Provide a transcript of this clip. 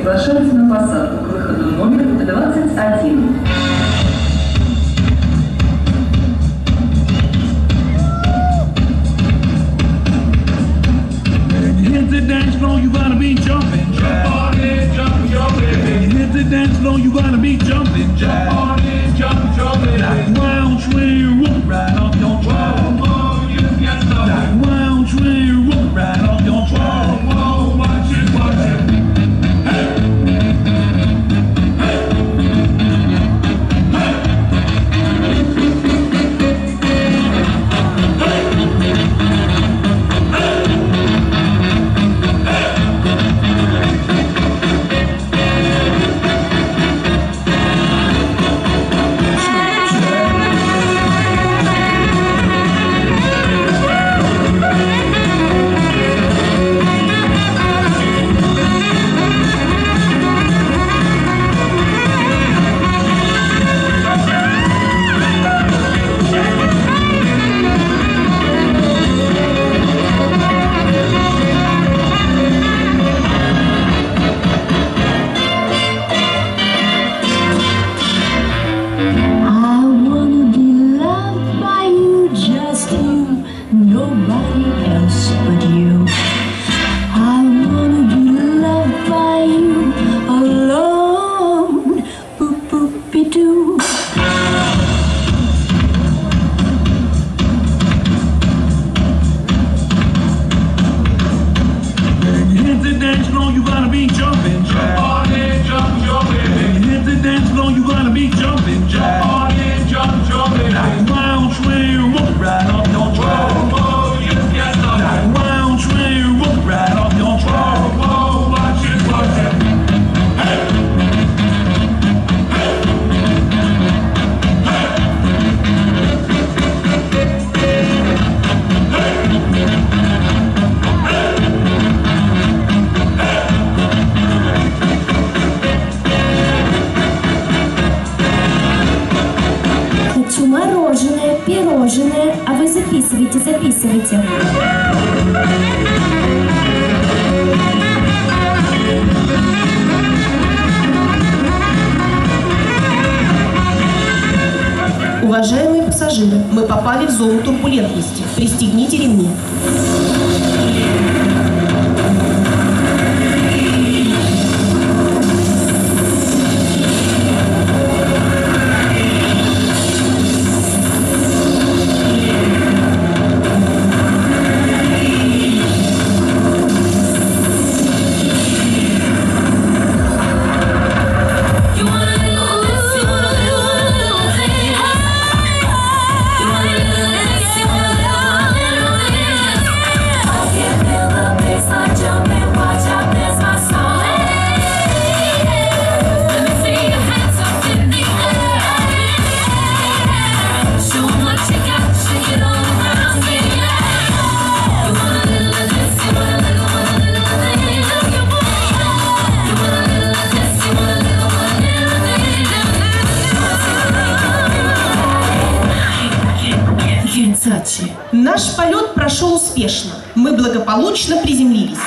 приглашается на посадку к выходу номер 21. Hit the dance floor, you gotta be jumping. Jump on it, jump, jumping. When you hit the dance floor, you gotta be jumping. Jump on it, jump, jumping. Like wild swing, roll right off your trot. Whoa, you get started. Like wild swing, roll right off your trot. Whoa, watch it, watch it. Пирожное, а вы записывайте, записывайте. Уважаемые пассажиры, мы попали в зону турбулентности. Пристегните ремни. Наш полет прошел успешно. Мы благополучно приземлились.